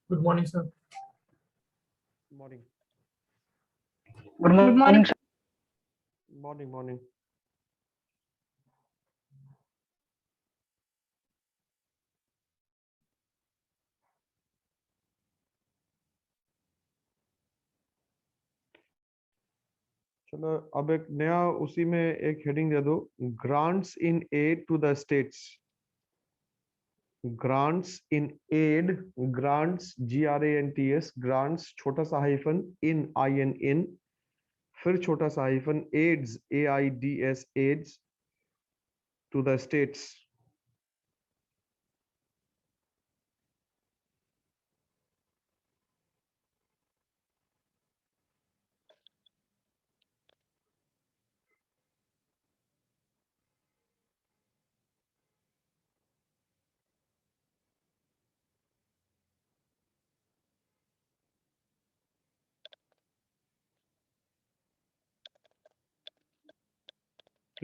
Good morning, sir. Morning. Good morning, sir. Morning. चलो अब एक नया उसी में एक हेडिंग दे दो, grants in aid to the states. Grants in aid, grants GRANTS, grants छोटा सा हाइफन, इन IN, फिर छोटा सा hyphen, aids AIDS, aids to the states.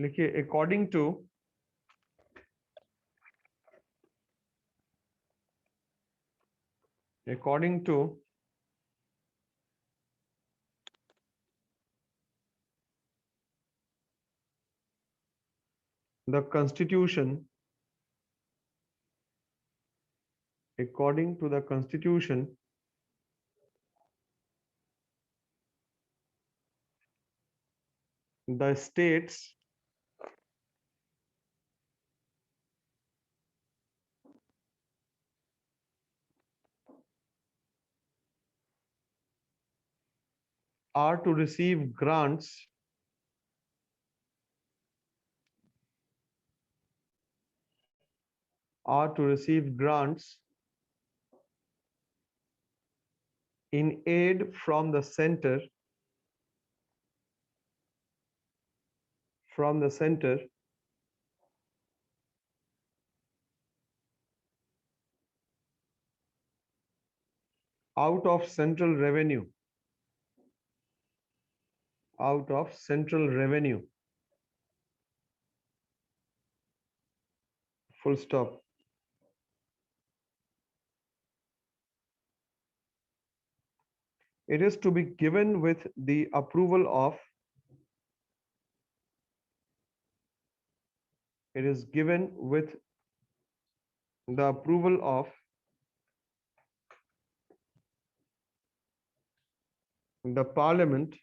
लिखिए according to the constitution, according to the constitution, the states are to receive grants in aid from the center out of central revenue, full stop. It is to be given with the approval of the parliament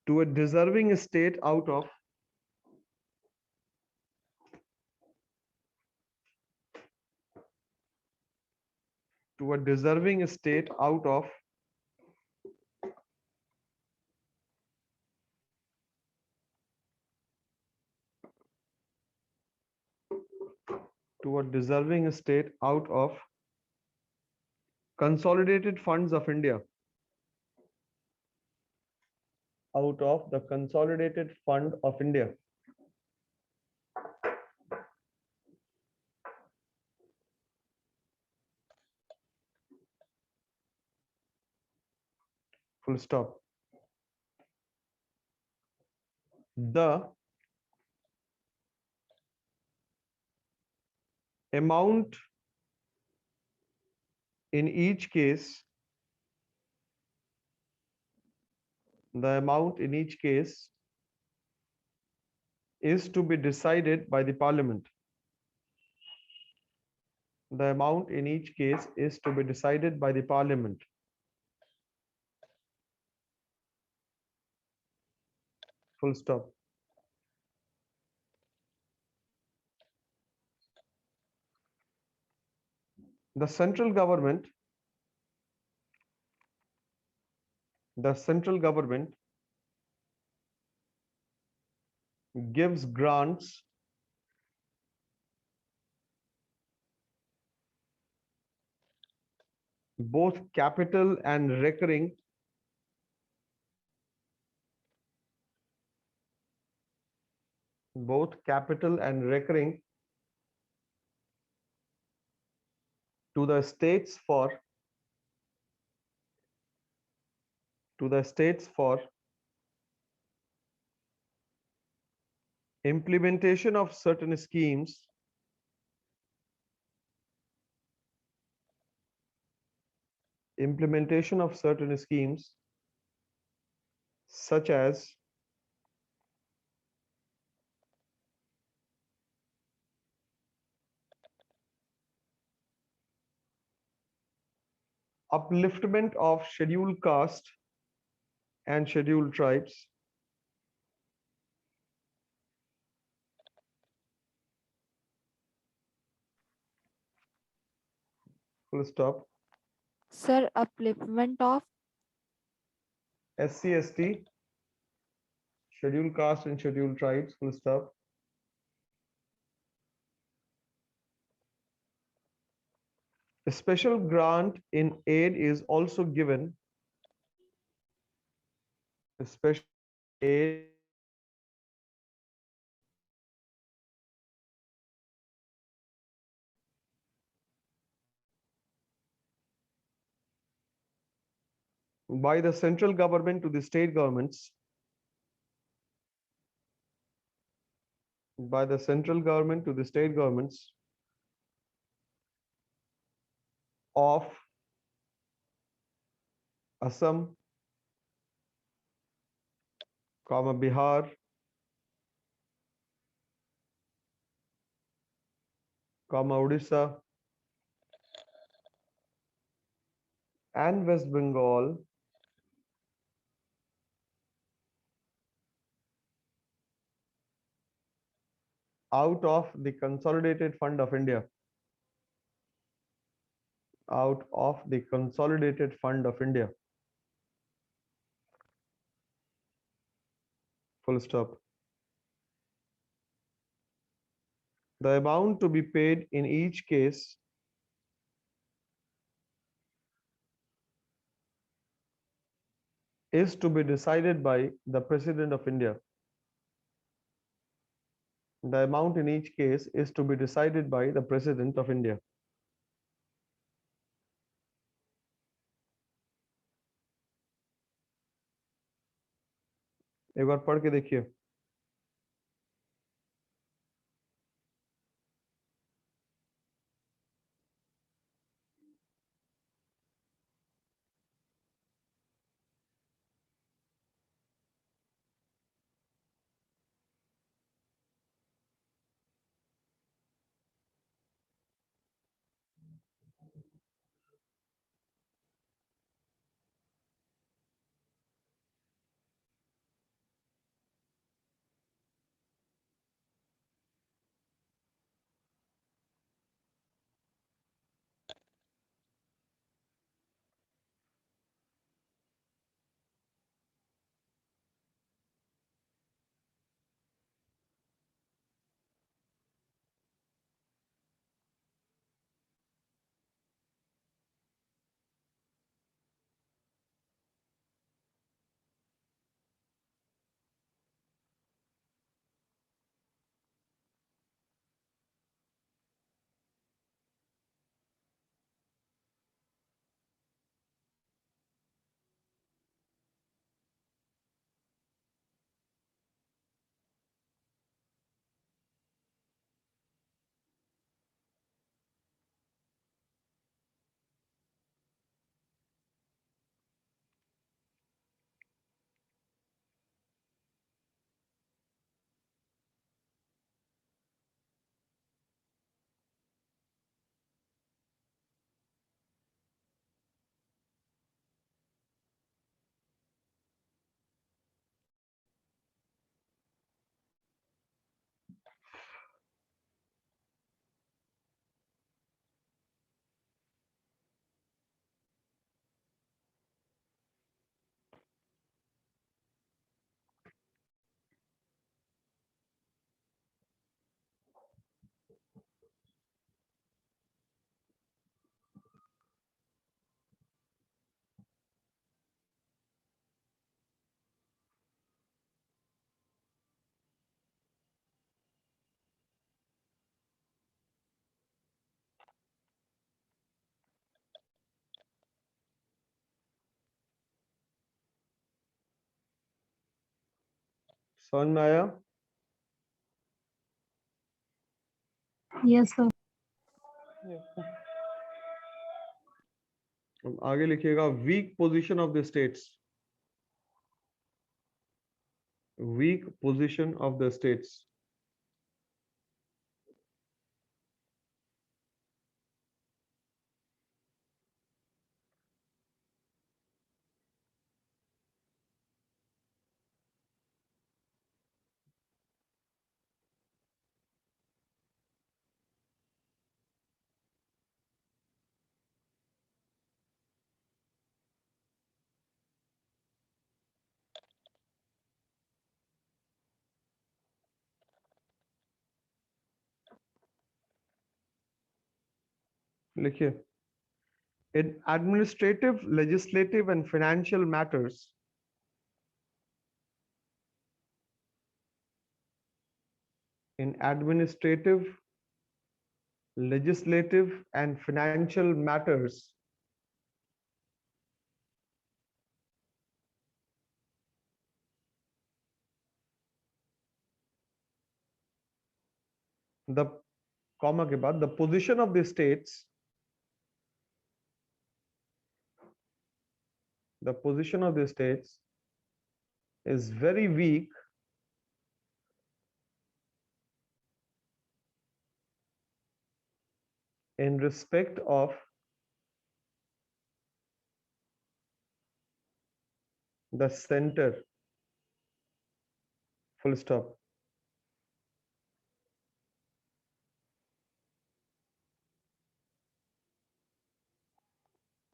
to a deserving state out of consolidated funds of India, out of the consolidated fund of India. Full stop. The amount in each case is to be decided by the parliament. The amount in each case is to be decided by the parliament. Full stop. The central government gives grants both capital and recurring to the states for implementation of certain schemes such as upliftment of scheduled caste and scheduled tribes, full stop, Sir, upliftment of SC, ST, scheduled caste and scheduled tribes, full stop. A special grant in aid is also given. A special aid by the central government to the state governments, by the central government to the state governments of Assam, Bihar, Odisha, and West Bengal out of the Consolidated Fund of India. Out of the Consolidated Fund of India. Full stop. The amount to be paid in each case is to be decided by the President of India. The amount in each case is to be decided by the President of India. एक बार पढ़ के देखिए. समझ में आया? Yes, sir. अब आगे लिखिएगा weak position of the states. Weak position of the states. लिखिए. In administrative, legislative and financial matters, in administrative, legislative and financial matters, the comma के बाद the position of the states, the position of the states is very weak in respect of the center, full stop.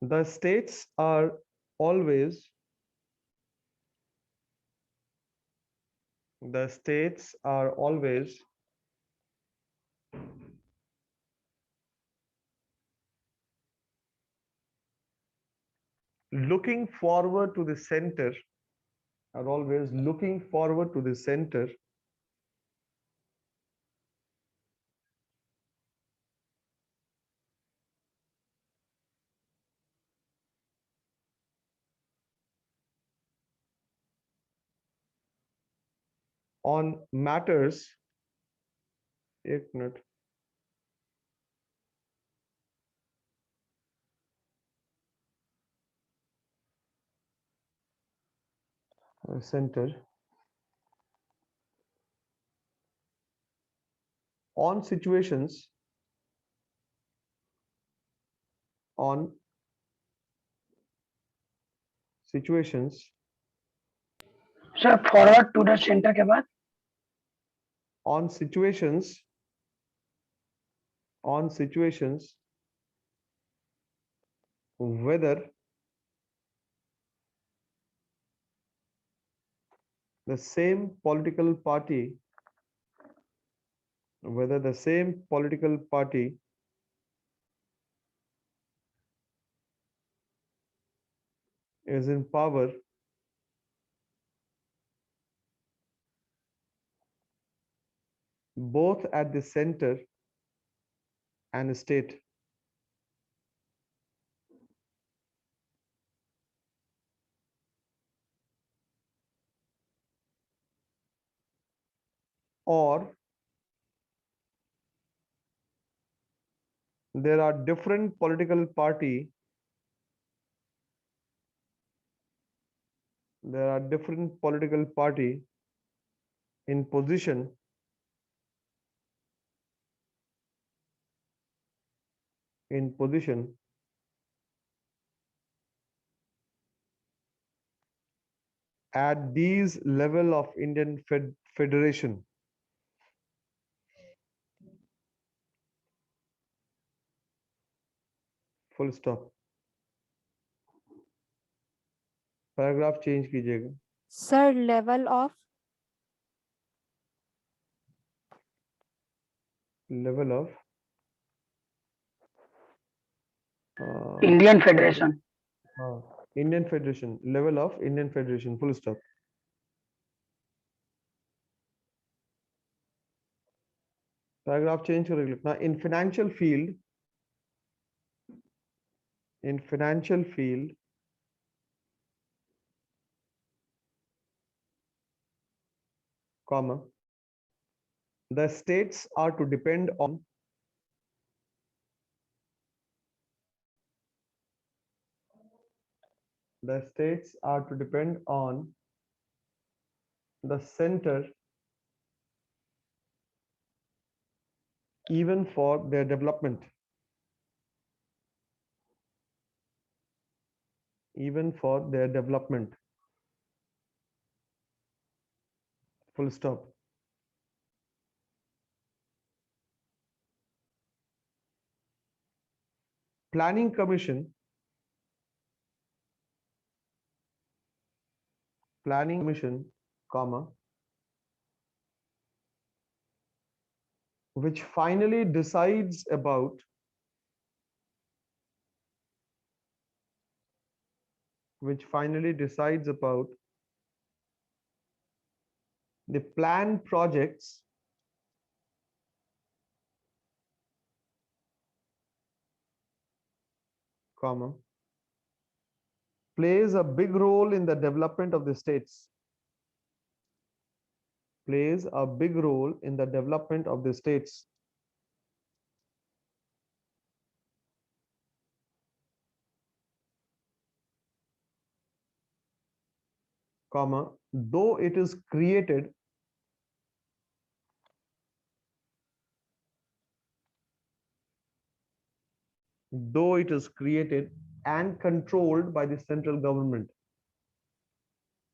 The states are always looking forward to the center, are always looking forward to the center on matters. एक minute. Center on situations Sir, forward to the center के बाद on situations whether the same political party is in power both at the center and state, or there are different political party in position at these level of Indian Federation. Full stop. Paragraph change कीजिएगा. Sir, level of Indian Federation. Indian Federation, level of Indian Federation, full stop. Paragraph change करके लिखना. In financial field comma, the states are to depend on the states are to depend on the center even for their development, even for their development, full stop. Planning Commission, comma, which finally decides about the planned projects comma, plays a big role in the development of the states, plays a big role in the development of the states, comma, though it is created and controlled by the central government,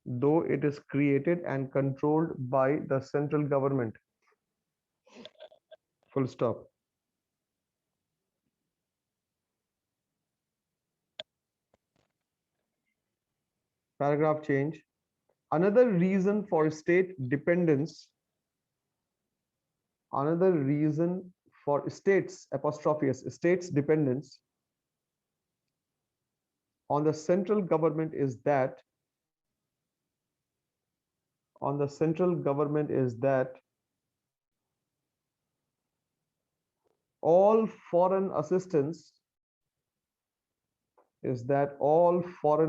though it is created and controlled by the central government, full stop. Paragraph change. Another reason for state dependence, another reason for states apostrophe s, states dependence on the central government is that all foreign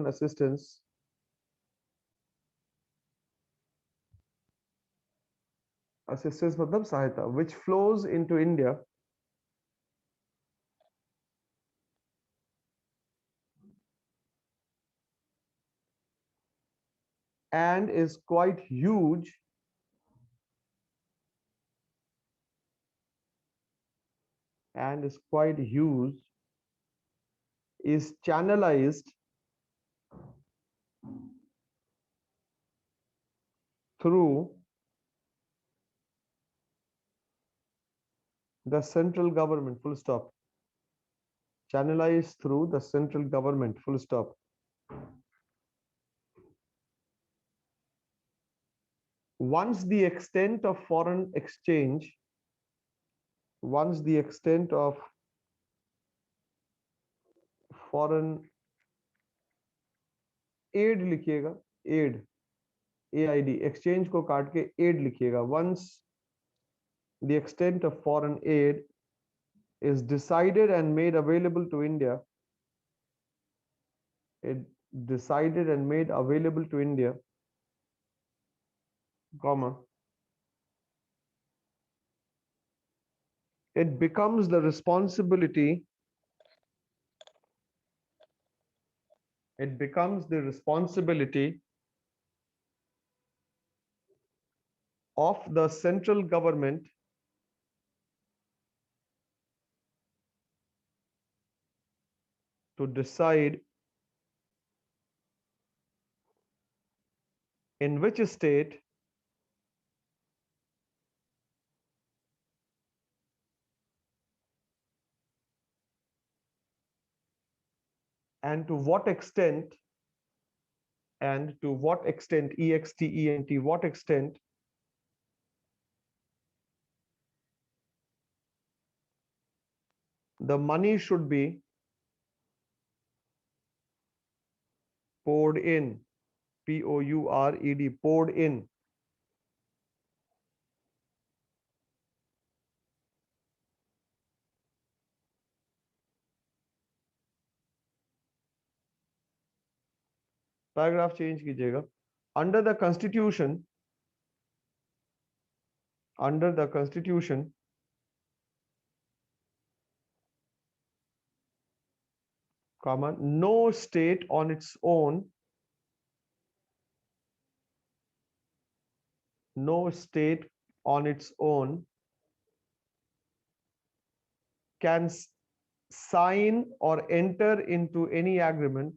assistance मतलब सहायता which flows into India and is quite huge is channelized through the central government, full stop. Channelized through the central government, full stop. Once the extent of foreign exchange, once the extent of foreign aid लिखिएगा, aid, AID, exchange को काट के aid लिखिएगा. Once the extent of foreign aid is decided and made available to India, comma, it becomes the responsibility of the central government to decide in which state and to what extent EXTENT, what extent the money should be poured in, POURED, poured in. Paragraph change कीजिएगा. Under the constitution, under the Constitution, comma, no state on its own, no state on its own can sign or enter into any agreement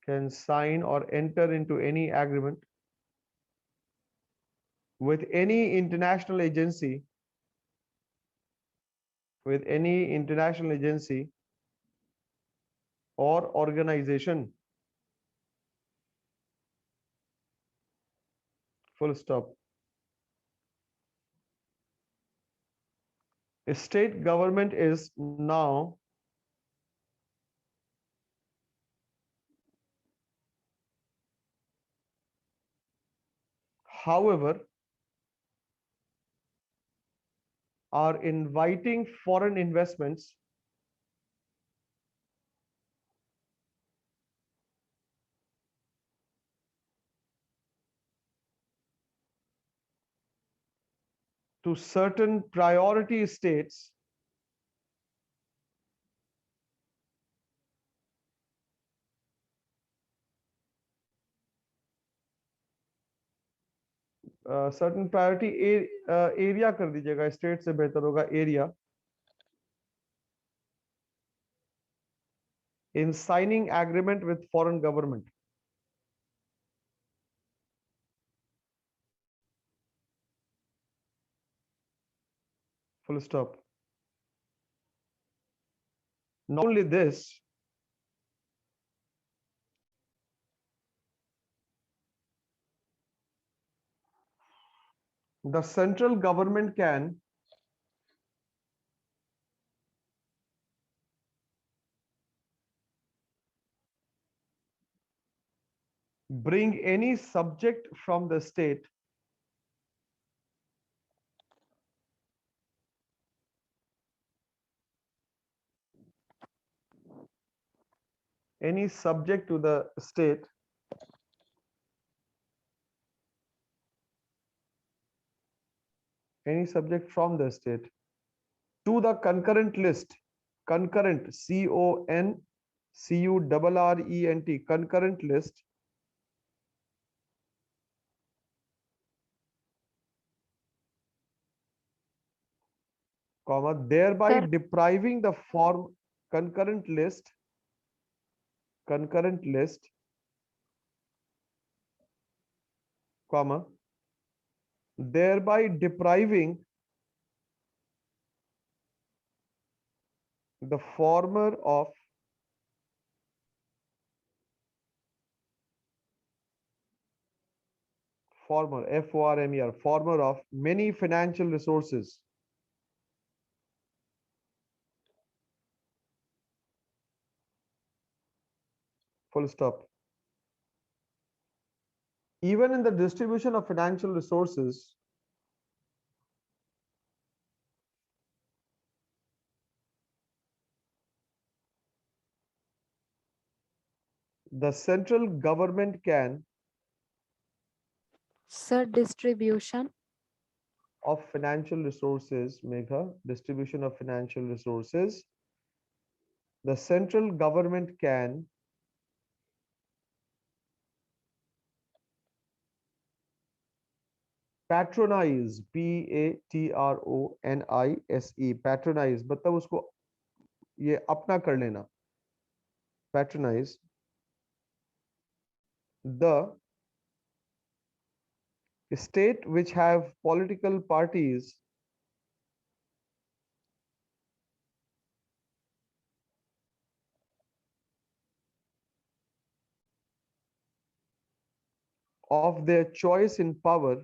can sign or enter into any agreement with any international agency or organization, full stop. A state government is now however are inviting foreign investments to certain priority states certain priority area कर दीजिएगा, state से बेहतर होगा area, in signing agreement with foreign government. Full stop. Not only this, the central government can bring any subject from the state any subject to the state any subject from the state to the concurrent list, concurrent, CONCURRENT, concurrent list, comma, thereby Sir. depriving the form concurrent list, comma, thereby depriving the former of former of many financial resources, full stop. Even in the distribution of financial resources, the central government can Sir, distribution. of financial resources, Megha, distribution of financial resources, the central government can patronize, PATRONISE, patronize, मतलब उसको ये अपना कर लेना, patronize the state which have political parties of their choice in power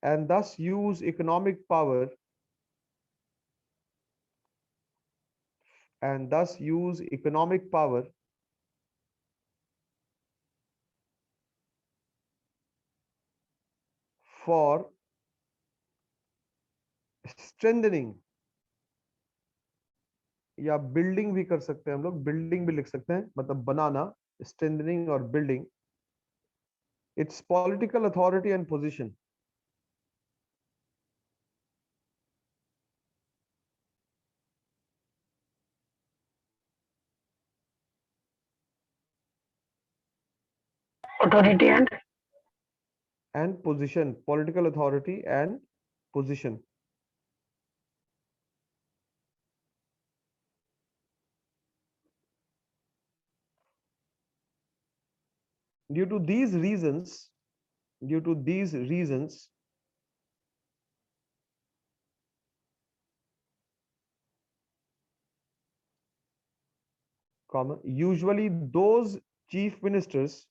and thus use economic power for strengthening या building भी कर सकते हैं हम लोग, बिल्डिंग भी लिख सकते हैं, मतलब बनाना, स्ट्रेंथनिंग और building it's political authority and position. authority and position, political authority and position. Due to these reasons, due to these reasons, comma, usually those chief ministers,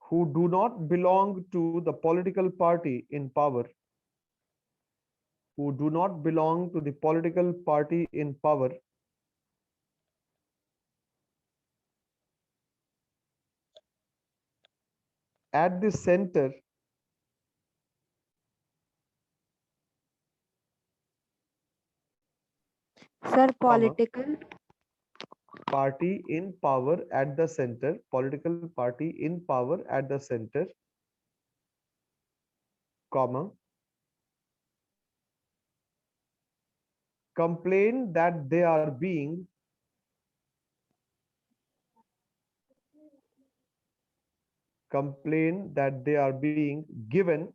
who do not belong to the political party in power, who do not belong to the political party in power, at the center, Sir, comma, political. party in power at the center, political party in power at the center, comma, complain that they are being given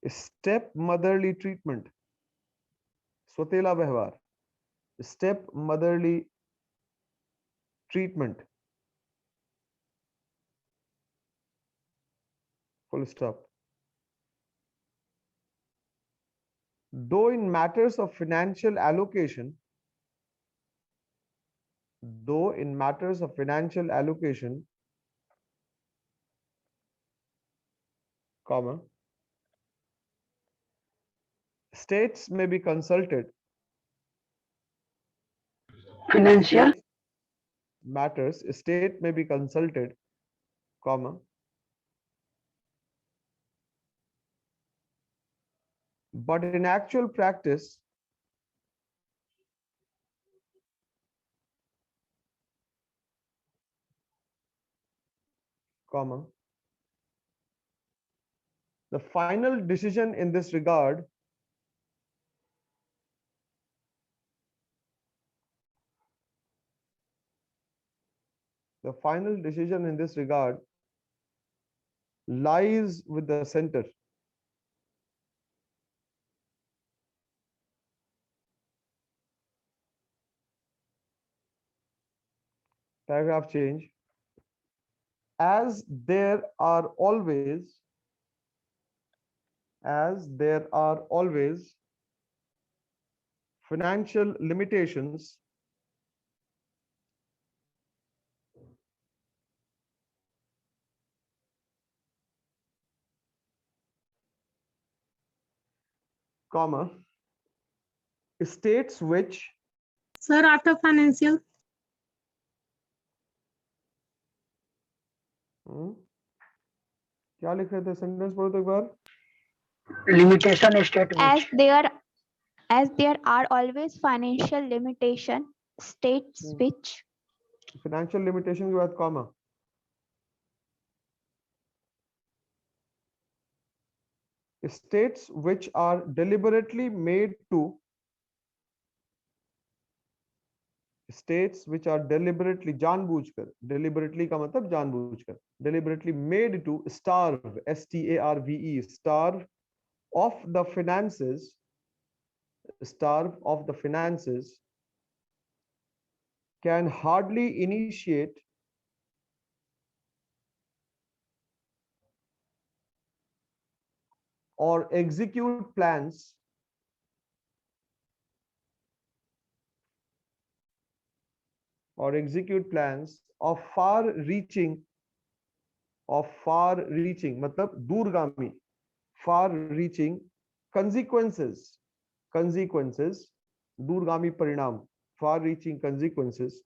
step motherly treatment, swatela व्यवहार, step motherly treatment, full stop. Though in matters of financial allocation, comma, states may be consulted, financial state may be consulted, comma, but in actual practice, comma, the final decision in this regard lies with the center. Paragraph change. As there are always financial limitations comma, states which Sir, after financial, क्या लिख रहे थे, sentence पढ़ो तो एक बार. limitation state As which there are always financial limitation, states which financial limitation के बाद comma, states which are deliberately made to जानबूझकर, deliberately का मतलब जानबूझकर, deliberately made to starve, starve, starve of the finances, can hardly initiate or execute plans of far-reaching मतलब दूरगामी, far-reaching consequences, दूरगामी परिणाम, far-reaching consequences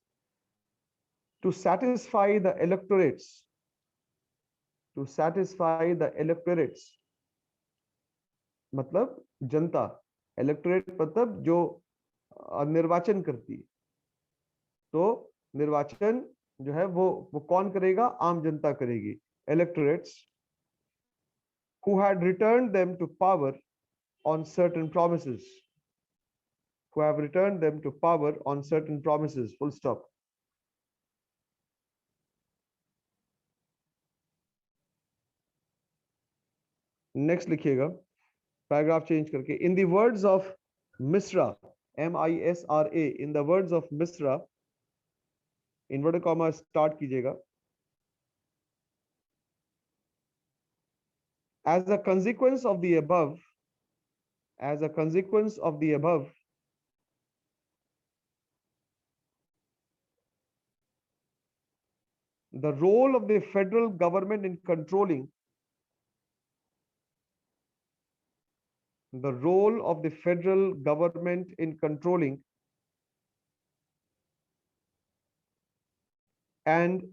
to satisfy the electorates, to satisfy the electorates, मतलब जनता, electorate मतलब जो निर्वाचन करती है, तो निर्वाचन जो है वो कौन करेगा? आम जनता करेगी. Electorates who had returned them to power on certain promises, who have returned them to power on certain promises, full stop. Next लिखिएगा पैराग्राफ चेंज करके. In the words of Misra, MISRA, in the words of Misra, inverted comma start कीजिएगा. As a consequence of the above, as a consequence of the above, the role of the federal government in controlling, the role of the federal government in controlling and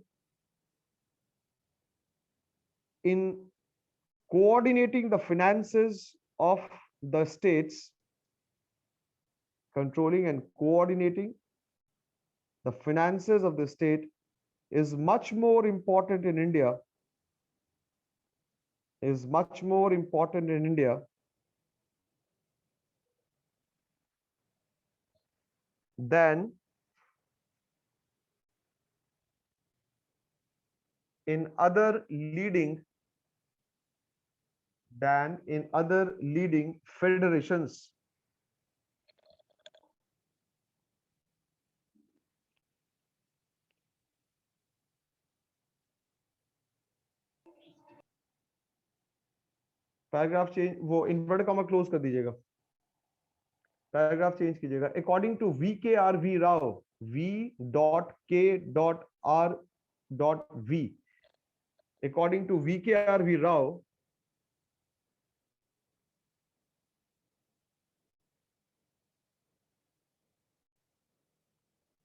in coordinating the finances of the states, controlling and coordinating the finances of the state is much more important in India, is much more important in India than in other leading federations. Paragraph change, वो inverted comma close कर दीजिएगा. Paragraph change कीजिएगा. According to VKRV Rao, V.K.R.V, according to VKRV Rao,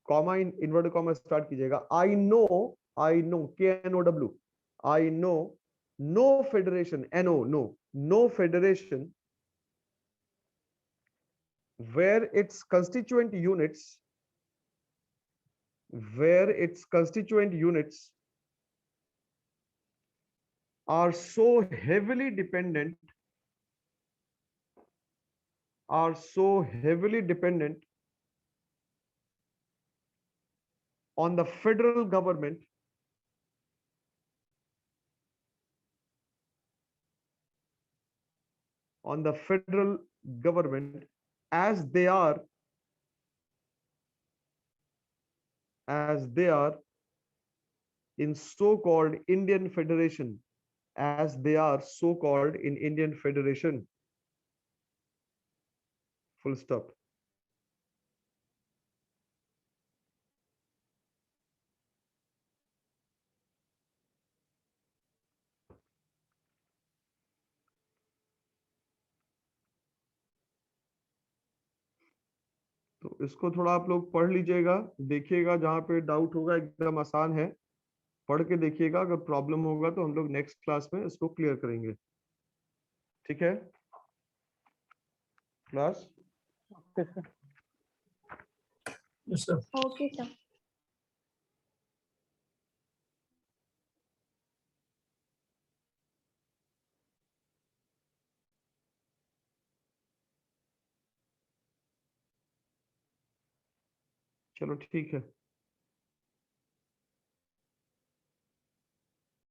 comma inverted comma start कीजिएगा. I know, KNOW, I know no federation, no federation where its constituent units are so heavily dependent on the federal government as they are in so-called Indian Federation, as they are so-called in Indian Federation, full stop. तो इसको थोड़ा आप लोग पढ़ लीजिएगा, देखिएगा, जहां पे डाउट होगा एकदम आसान है, पढ़ के देखिएगा. अगर प्रॉब्लम होगा तो हम लोग नेक्स्ट क्लास में इसको क्लियर करेंगे. ठीक है class? Okay, sir. Yes, sir. Okay, sir. चलो ठीक है.